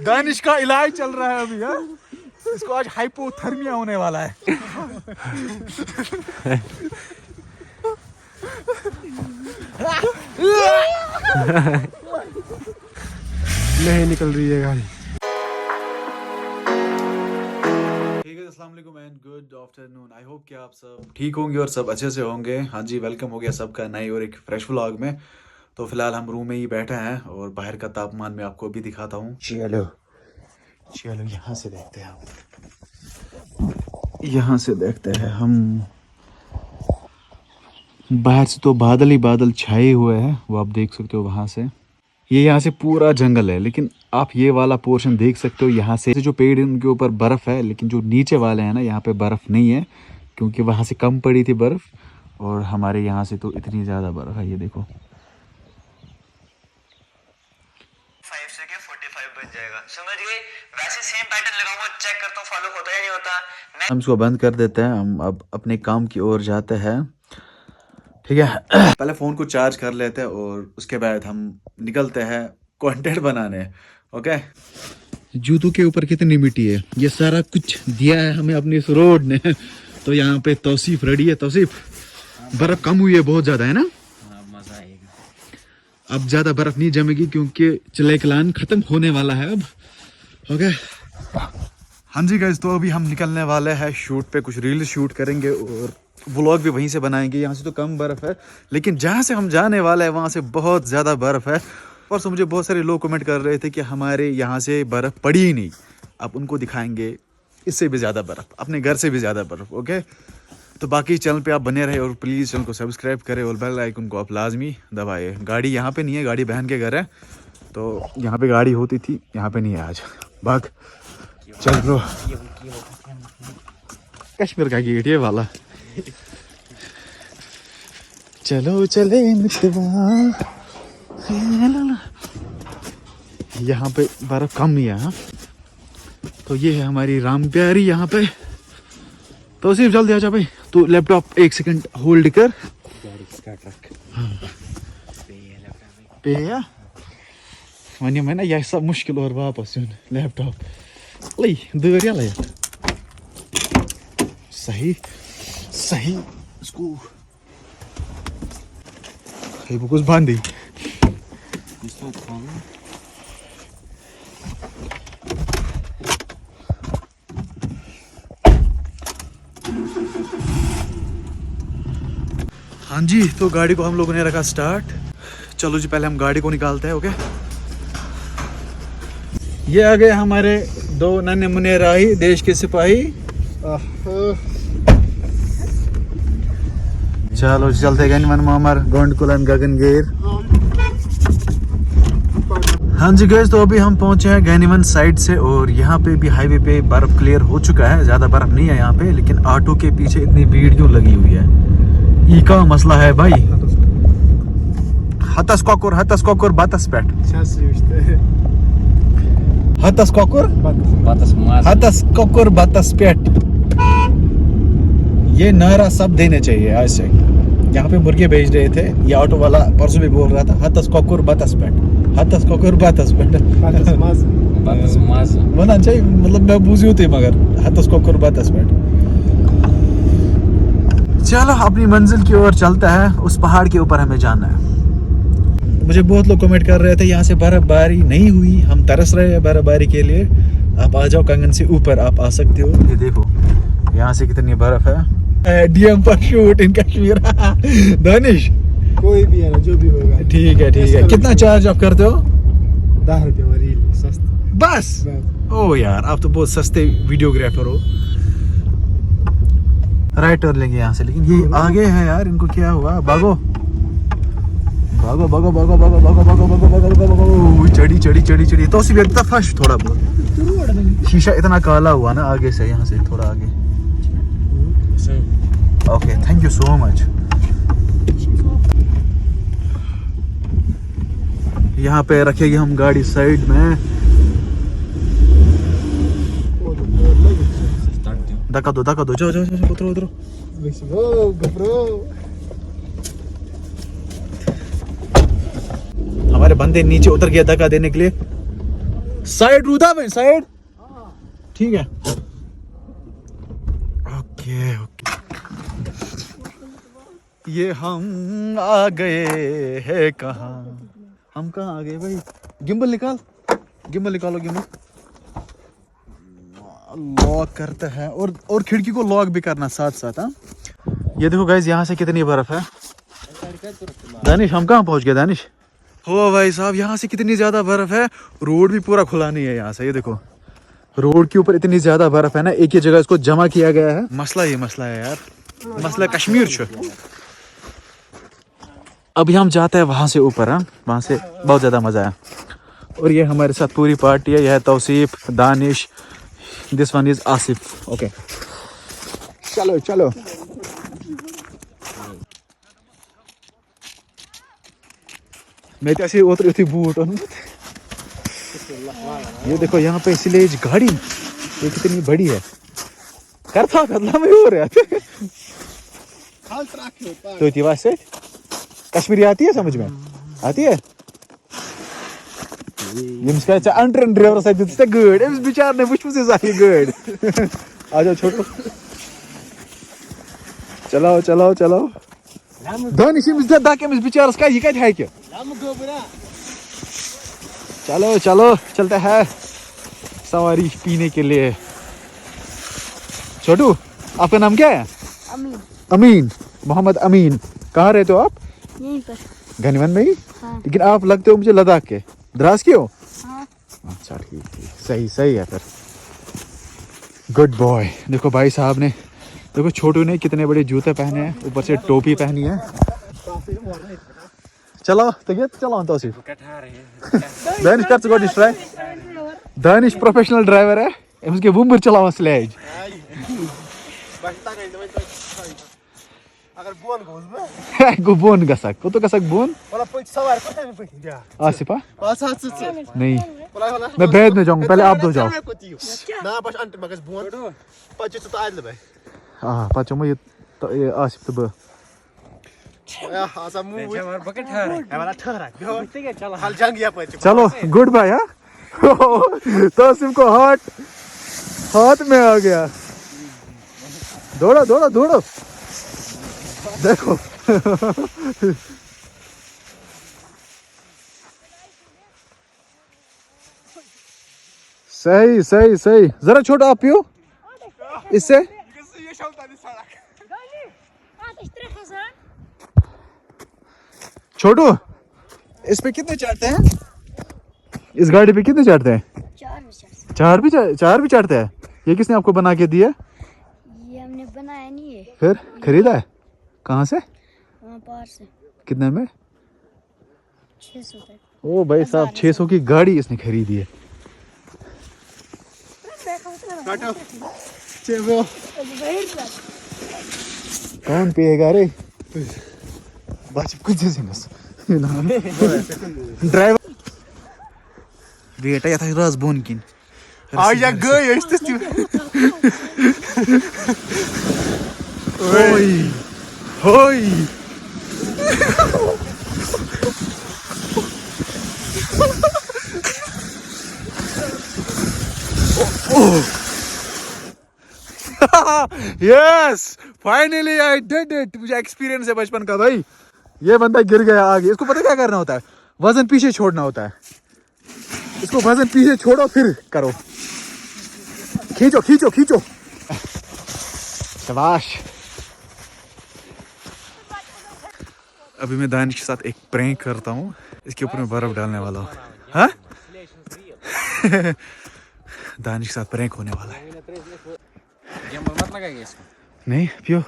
दानिश का इलाज चल रहा है अभी यार, इसको आज हाइपोथर्मिया होने वाला है। नहीं निकल रही है गाड़ी। अस्सलाम वालेकुम and good afternoon. I hope कि आप सब ठीक होंगे और सब अच्छे से होंगे। हाँ जी, वेलकम हो गया सबका नए और एक फ्रेश व्लॉग में। तो फिलहाल हम रूम में ही बैठे हैं और बाहर का तापमान मैं आपको अभी दिखाता हूँ। चलो चलो यहाँ से देखते हैं, यहाँ से देखते हैं हम। बाहर से तो बादल ही बादल छाए हुए हैं, वो आप देख सकते हो वहाँ से। ये यहाँ से पूरा जंगल है, लेकिन आप ये वाला पोर्शन देख सकते हो। यहाँ से जो पेड़ है उनके ऊपर बर्फ़ है, लेकिन जो नीचे वाले हैं ना, यहाँ पे बर्फ़ नहीं है, क्योंकि वहाँ से कम पड़ी थी बर्फ़। और हमारे यहाँ से तो इतनी ज़्यादा बर्फ़ है, ये देखो। 5 से के 45 बन जाएगा, समझ गए? वैसे सेम पैटर्न लगाऊंगा, चेक करता हूँ फॉलो होता है या नहीं होता। हम इसको बंद कर देते हैं, हम अब अपने काम की ओर जाते हैं, ठीक है। पहले फ़ोन को चार्ज कर लेते हैं और उसके बाद हम निकलते हैं कंटेंट बनाने, ओके। जूतों के ऊपर कितनी मिट्टी है, ये सारा कुछ दिया है हमें अपने इस रोड ने। तो यहाँ पे तौसीफ रेडी है। तौसीफ, बर्फ़ कम हुई है बहुत ज़्यादा, है ना? मजा आएगा। अब ज़्यादा बर्फ़ नहीं जमेगी क्योंकि चलेकलान ख़त्म होने वाला है अब, ओके। हाँ जी गाइस, तो अभी हम निकलने वाले हैं शूट पे, कुछ रील शूट करेंगे और व्लॉग भी वहीं से बनाएंगे। यहाँ से तो कम बर्फ़ है, लेकिन जहाँ से हम जाने वाले हैं वहाँ से बहुत ज़्यादा बर्फ़ है। और तो मुझे बहुत सारे लोग कमेंट कर रहे थे कि हमारे यहाँ से बर्फ़ पड़ी ही नहीं। अब उनको दिखाएंगे इससे भी ज़्यादा बर्फ़, अपने घर से भी ज़्यादा बर्फ़, ओके। तो बाकी चैनल पे आप बने रहे और प्लीज़ चैनल को सब्सक्राइब करें और बेल आइकन को आप लाजमी दबाए। गाड़ी यहाँ पे नहीं है, गाड़ी बहन के घर है, तो यहाँ पे गाड़ी होती थी, यहाँ पे नहीं है आज। भाग चल ब्रो, कश्मीर का गेट ये वाला। चलो चले मितवा, यहाँ पे बर्फ कम ही है। हाँ, तो ये है हमारी राम प्यारी यहाँ पे। तो सिर्फ जल्दी आ जा भाई, तू लैपटॉप 1 सेकंड होल्ड कर। हाँ। पे या वनी मैंने यह सब मुश्किल और वापस लैपटॉप लै दर या सही सही इसको वो कुछ बांधी। हाँ जी, तो गाड़ी को हम लोगों ने रखा स्टार्ट। चलो जी, पहले हम गाड़ी को निकालते हैं, ओके। ये आ गए हमारे 2 नन्हे मुन्ने राही, देश के सिपाही। चलो चलते गनिमन मामर गोंड कुलन गगनगीर। हाँ जी गाइस, तो अभी हम पहुंचे हैं गनिमन साइड से और यहाँ पे भी हाईवे पे बर्फ क्लियर हो चुका है। ज़्यादा बर्फ नहीं है यहाँ पे, लेकिन ऑटो के पीछे इतनी भीड़ क्यों लगी हुई है, ये का मसला है भाई। हतस कोकुर बातस पेट, हतस कोकुर बातस पेट, ये नारा सब देने चाहिए आज से। यहाँ पे मुर्गे बेच रहे थे, ये ऑटो वाला परसों भी बोल रहा था, हतस कोकुर बातस पेट, हतस कोकुर बातस पेट। वना चाहिए, मतलब मैं बूझी होती मगर हतस कोकुर बातस पेट। चलो अपनी मंजिल की ओर चलता है, उस पहाड़ के ऊपर हमें जाना है। मुझे बहुत लोग कमेंट कर रहे थे यहाँ से बर्फबारी नहीं हुई, हम तरस रहे हैं बर्फबारी के लिए। आप आ जाओ कंगन से ऊपर, आप आ सकते हो। ये देखो यहाँ से कितनी बर्फ है। डीएम पर शूट इन कश्मीर। दानिश कोई भी है ना, जो भी होगा ठीक है ठीक है। कितना चार्ज आप करते हो? 10 रुपये रील सस्ता बस। ओ यार, आप तो बहुत सस्ते वीडियोग्राफर हो। राइट टर्न लेंगे यहाँ से, लेकिन ये आगे है यार, इनको क्या हुआ? भागो भागो भागो भागो भागो भागो भागो भागो भागो भागो। चढ़ी चढ़ी चढ़ी चढ़ी तो सिर्फ एक दफा थोड़ा बहुत शीशा इतना काला हुआ ना आगे से, यहाँ से थोड़ा आगे। Okay, thank you so much. यहाँ पे रखेंगे हम गाड़ी साइड में। धक्का दो, जाओ जाओ जाओ, उतरो उतरो। हमारे बंदे नीचे उतर गया धक्का देने के लिए। साइड रूदा भाई साइड ठीक है ओके ओके ये हम आ गए हैं कहाँ हम कहाँ आ गए भाई गिम्बल निकालो गिम्बल लॉक करते हैं और खिड़की को लॉक भी करना साथ साथ हाँ ये देखो गाइस यहाँ से कितनी बर्फ है दानिश हम कहाँ पहुँच गए दानिश हो भाई साहब यहाँ से कितनी ज्यादा बर्फ है रोड भी पूरा खुला नहीं है यहाँ से ये देखो रोड के ऊपर इतनी ज्यादा बर्फ है ना एक ही जगह इसको जमा किया गया है मसला है यार मसला कश्मीर छ अभी हम जाते हैं वहां से ऊपर हाँ वहां से बहुत ज्यादा मजा आया और ये हमारे साथ पूरी पार्टी है यह है Tauseef Danish this one is Asif okay चलो चलो मैं तो ऐसे उतरी बूट ये देखो यहाँ पे स्लेज गाड़ी ये कितनी बड़ी है करता कदला में हो रहा है तो इतनी से कश्मीरी आती है समझ में आती है अंडर ड्राइवर से गाड़ी अमिस बिचार ने वुच गाड़ी आ जाओ छोटो चलाओ दानिश अमिस बिचारस का यह कत है चलो चलते हैं सवारी पीने के लिए छोटू आपका नाम क्या है अमीन मोहम्मद अमीन कहाँ रहते हो आप यहीं पर घनीवन में ही हाँ। लेकिन आप लगते हो मुझे लद्दाख के द्रास के हो हाँ। अच्छा ठीक सही है फिर गुड बॉय देखो भाई साहब ने देखो छोटू ने कितने बड़े जूते पहने हैं ऊपर से टोपी पहनी है चलो चलो तौसीफ दानिश कर go try Danish professional driver है उसके वुम्बर चलावा स्लेज अगर बोन गोस गो बोन गसक को तो गसक बोन वाला पॉइंट सवार पता नहीं पॉइंट क्या आसिफा पास हाथ से नहीं मैं बैद में जाऊंगा पहले आप दो जाओ ना बस अंट मगस बोन पच तो आज ले भाई हां पाचो मैं ये आसिफ तो या आसा मुंह है बकेट ठहरा है वाला ठहरा चलो हाल जंग या पच चलो गुड बाय हां तो आसिफ को हाथ में आ गया दौड़ो देखो सही जरा छोटा आप पियो इससे छोटू इस पे कितने चढ़ते हैं इस गाड़ी पे कितने चढ़ते हैं चार भी चढ़ते हैं ये किसने आपको बना के दिया ये हमने बनाया नहीं है फिर खरीदा है कहाँ से वहाँ पार से कितने में 600 तक ओ भाई साहब 600 की गाड़ी इसने खरीदी है काटो चेवो कौन पिएगा रे बात कुछ सिंगस ड्राइवर बेटा यथा राज बोन किन आज या गए इस तो होई yes finally I did it मुझे एक्सपीरियंस है बचपन का भाई ये बंदा गिर गया आगे इसको पता क्या करना होता है वजन पीछे छोड़ना होता है इसको वजन पीछे छोड़ो फिर करो खींचो शाबाश अभी मैं दानिश के साथ एक प्रैंक करता हूँ इसके ऊपर मैं बर्फ डालने वाला हूँ हाँ दानिश के साथ प्रैंक होने वाला है मत लगाइए इसको नहीं पियो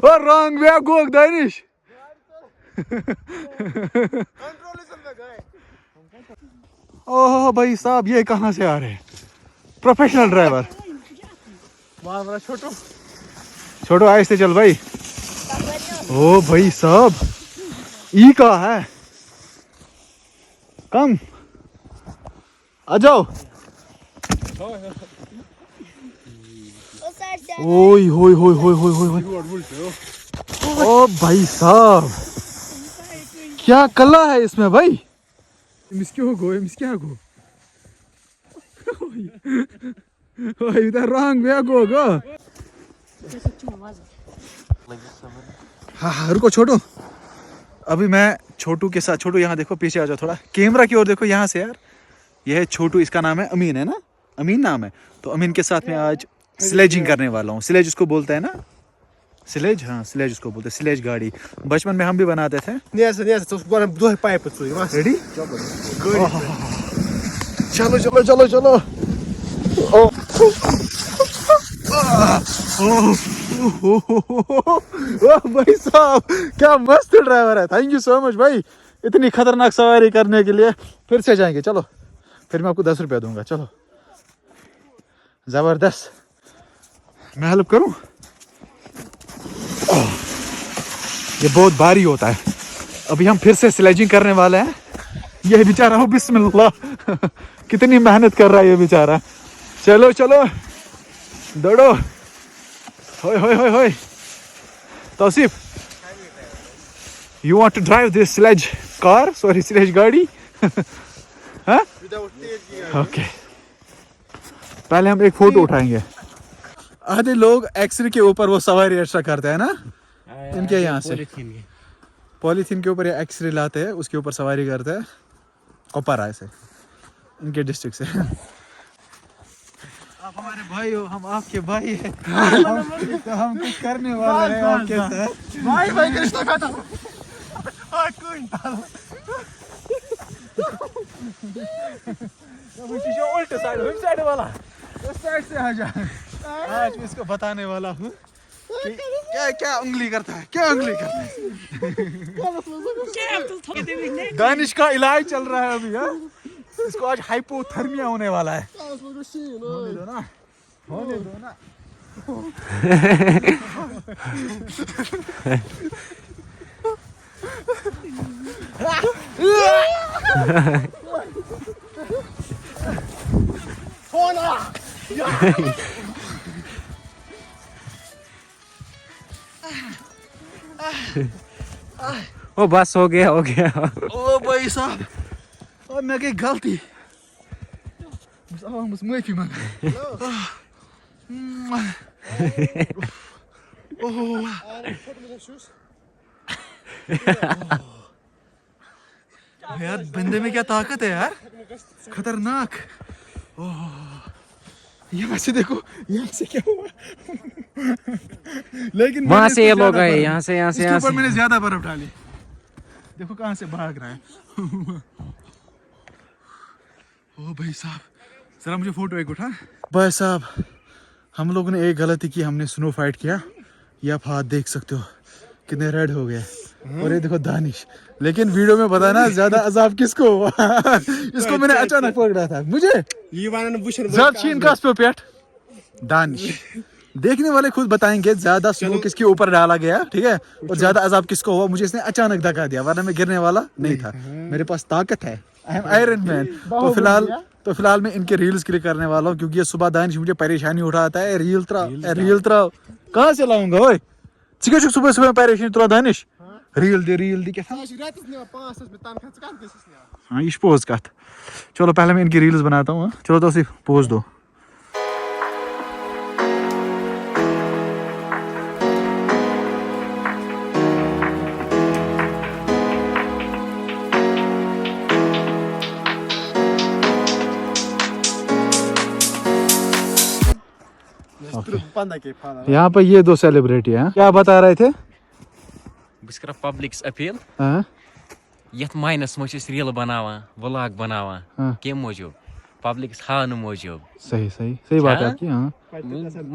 और रॉन्ग वे गोग दानिश ओह भाई साहब ये कहाँ से आ रहे हैं प्रोफेशनल ड्राइवर छोटो आहिस्ते चल भाई ओ भाई साहब ई का है कम आ जाओ साइड ओए होए होए होए होए होए होए। ओ भाई साहब, क्या कला है इसमें भाई। ओए इधर रंग वे गो। हाँ रुको छोटू, अभी मैं छोटू के साथ, छोटू यहाँ देखो, पीछे आ जाओ थोड़ा, कैमरा की ओर देखो यहाँ से यार। यह है छोटू, इसका नाम है अमीन, है ना, अमीन नाम है। तो अमीन के साथ में आज स्लेजिंग करने वाला हूँ। स्लेज उसको बोलता है ना, स्लेज, हाँ स्लेज उसको बोलते हैं, स्लेज गाड़ी। बचपन में हम भी बनाते थे। रेडी, चलो चलो चलो चलो। भाई साहब क्या मस्त ड्राइवर है, थैंक यू सो मच भाई, इतनी खतरनाक सवारी करने के लिए। फिर से जाएंगे चलो, फिर मैं आपको 10 रुपया दूंगा। चलो जबरदस्त, मैं हेल्प करूं। ये बहुत भारी होता है। अभी हम फिर से स्लेजिंग करने वाले हैं। ये बेचारा हो, बिस्मिल्लाह कितनी मेहनत कर रहा है ये बेचारा। चलो चलो दौड़ो। होय होय होय होय। Tausif, you want to drive this sledge car? Sorry, sledge गाड़ी। हाँ? Okay. पहले हम एक फोटो उठाएंगे। आधे लोग एक्सरे के ऊपर वो सवारी एक्स्ट्रा करते हैं ना, इनके यहाँ से पॉलीथीन के ऊपर ये एक्सरे लाते हैं, उसके ऊपर सवारी करते हैं। कोपारा से, इनके डिस्ट्रिक्ट से। आप हमारे भाई हो, हम आपके भाई हैं। हम कुछ करने वाले हैं आपके साथ। भाई भाई कृष्णा खाता हूँ। उल्टे साइड वाला, उस साइड से आ जा। आज मैं इसको बताने वाला हूँ कि क्या क्या उंगली करता है, क्या उंगली करता है। दानिश का इलाज चल रहा है अभी। यार इसको आज हाइपोथर्मिया होने वाला है। होने दो ना, होने दो ना। ओ बस हो गया हो गया। ओ भाई साहब, और मैं गई गलती, बस माफी मांग। यार बंदे में क्या ताकत है यार, खतरनाक। यहाँ से देखो, यहाँ से क्या हुआ। लेकिन वहां से ये लोग आए, यहाँ से इसके ऊपर मैंने ज्यादा बर्फ डाली। देखो कहाँ से भाग रहा है। ओ भाई साहब, जरा मुझे फोटो एक उठा। भाई साहब, हम लोगों ने एक गलती की, हमने स्नो फाइट किया। ये आप हाथ देख सकते हो कितने रेड हो गए। और ये देखो दानिश। लेकिन वीडियो में पता ना ज्यादा अजाब किसको हुआ। इसको मैंने अचानक पकड़ा था। मुझे दानिश, देखने वाले खुद बताएंगे ज्यादा स्नो किसके ऊपर डाला गया, ठीक है, और ज्यादा अजाब किसको हुआ। मुझे इसने अचानक धक्का दिया, वरना मैं गिरने वाला नहीं था। मेरे पास ताकत है, आई एम आयरन मैन। तो फिलहाल मैं इनके रील्स क्लिक करने वाला हूँ, क्योंकि ये सुबह दानिश मुझे परेशानी उठाता है। रील त्राओ कहाँ से लाऊंगा ओए, सुबह सुबह परेशानी तुरा दानिश। रील दे क्या था। हाँ ये पोज कत। चलो पहले मैं इनकी रील्स बनाता हूँ। चलो तो सिर्फ पोज दो। यहाँ पे ये दो सेलिब्रिटी हैं। क्या बता रहे थे? पब्लिक अपील हाँ? यथ माइनस मज रील बनावान, व्लॉग बनावान, हाँ। कम मूजूब, पब्लिक हान मूजूब। सही बात है आपकी। हाँ।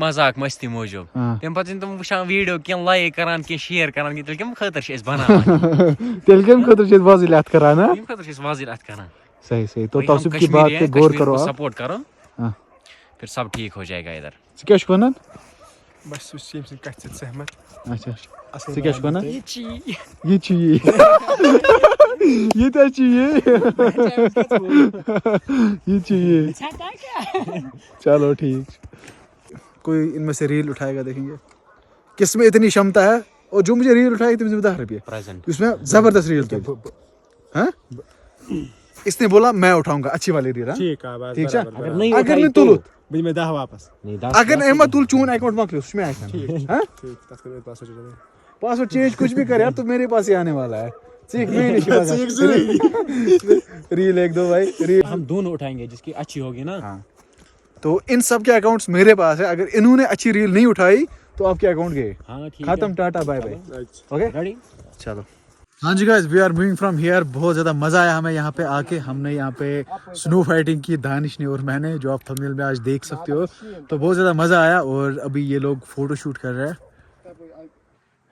मजाक मस्ती मूजूब। हाँ। तम पत तुम वुचान वीडियो क्या लाइक करान क्या शेयर करान तेल कम खतर बनावान। तेल कम खतर वजीलत करान। तम खतर वजीलत करान। सही। तो तौसीफ की बात पे गौर करो, आप सपोर्ट करो। हाँ। फिर सब ठीक हो जाएगा इधर। क्या वनान? बस सहमत। अच्छा क्या वनान? ये चाहिए ये तो चाहिए। ये चाहिए। चलो ठीक। कोई इनमें से रील उठाएगा, देखेंगे किस में इतनी क्षमता है। और जो मुझे रील उठाएगी तुम जिम्मेदार रहिए, उसमें जबरदस्त रील तो हाँ? इसने बोला मैं उठाऊंगा अच्छी वाली रील। ठीक है बस ठीक है, बराबर। अगर नहीं तुलू बीच में 10 वापस अगर नहीं मैं तुल चून अकाउंट में क्लोज उसमें आएगा। हाँ ठीक तक मेरे पास हो जाए पासवर्ड चेंज कुछ भी कर यार, तो मेरे पास ही आने वाला है। सीख नहीं रील 1-2 भाई रील हम दोनों उठाएंगे, जिसकी अच्छी होगी ना। हाँ। तो इन सब के अकाउंट्स मेरे पास है, अगर इन्होंने अच्छी रील नहीं उठाई तो आपके अकाउंट गए। हाँ ठीक खत्म, टाटा बाय बाय। Okay ready. चलो हाँ जी guys, we are moving from here. बहुत ज़्यादा मज़ा आया हमें यहाँ पे आके। हमने यहाँ पे स्नो फाइटिंग की, दानिश ने और मैंने, जो आप थंबनेल में आज देख सकते हो। तो बहुत ज़्यादा मज़ा आया। और अभी ये लोग फोटो शूट कर रहे हैं।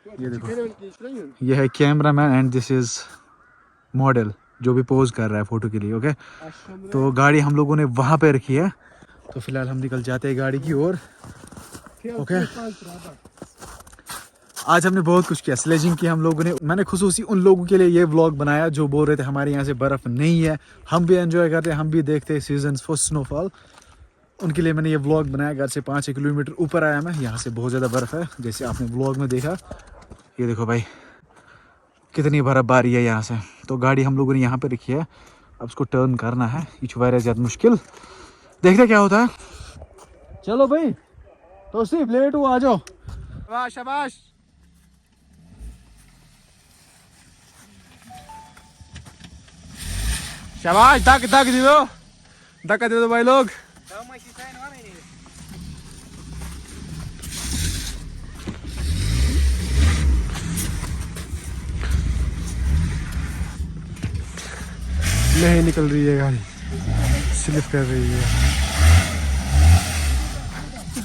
ये देखो, ये है camera man and this is model जो भी पोज कर रहा है फोटो के लिए। ओके तो गाड़ी हम लोगों ने वहाँ पे रखी है। तो फिलहाल हम निकल जाते हैं गाड़ी की ओर। ओके आज हमने बहुत कुछ किया, स्लेजिंग की हम लोगों ने। मैंने खुसूसी उन लोगों के लिए ये व्लॉग बनाया जो बोल रहे थे हमारे यहाँ से बर्फ़ नहीं है। हम भी एंजॉय करते हैं, हम भी देखते हैं सीजन फॉर स्नोफॉल। उनके लिए मैंने ये व्लॉग बनाया। घर से 5 किलोमीटर ऊपर आया मैं, यहाँ से बहुत ज़्यादा बर्फ़ है जैसे आपने व्लॉग में देखा। ये देखो भाई कितनी बर्फबारी है यहाँ से। तो गाड़ी हम लोगों ने यहाँ पे रखी है, अब उसको टर्न करना है। ये वायरस ज़्यादा मुश्किल, देखते क्या होता है। चलो भाई तो सिर्फ लेट हो, आ जाओ। शाबाश शाबाश शाबाश। धक्का दे दो भाई लोग। नहीं निकल रही है गाड़ी, स्लिप कर रही है।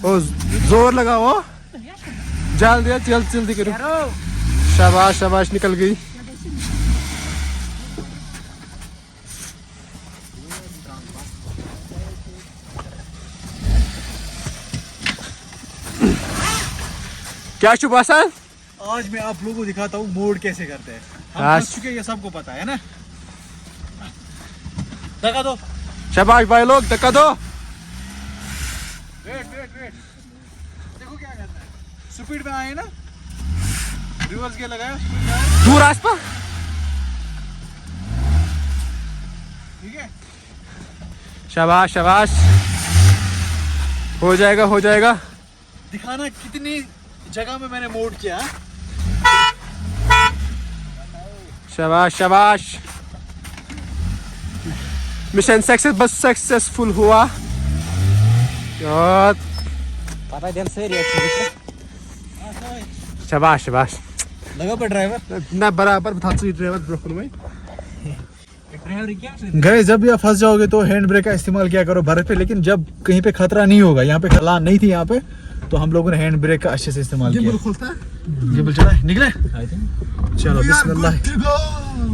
ओ जोर लगाओ, जल्दी करो। शाबाश शाबाश, निकल गई। क्या शुभ आसान, आज मैं आप लोगों को दिखाता हूँ मोड कैसे करते हैं। हम आज फंस चुके हैं, ये सबको पता है ना। धक्का दो, शाबाश भाई लोग, धक्का दो। वेट देखो क्या करना है। स्पीड में आए ना, रिवर्स गियर लगाया, स्पीड में आए, दूर आसपास। ठीक है। शाबाश शाबाश, हो जाएगा। दिखाना कितनी जगह में मैंने मोड किया। शाबाश। मिशन सक्सेसफुल हुआ। और शाबाश लगा पर ड्राइवर ना बराबर बता ड्राइवर ब्रोकन में। गए जब भी आप फंस जाओगे तो हैंड ब्रेक का इस्तेमाल किया करो बर्फ पे। लेकिन जब कहीं पे खतरा नहीं होगा, यहाँ पे ढलान नहीं थी यहाँ पे, तो हम लोगों ने हैंड ब्रेक का अच्छे से इस्तेमाल किया। गिम्बल चला निकले। चलो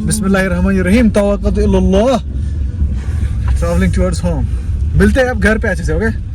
बिस्मिल्लाहिर्रहमानिर्रहीम, तवक्कल इल्लल्लाह, ट्रैवलिंग टुवर्ड्स होम। मिलते हैं अब घर पे अच्छे से। ओके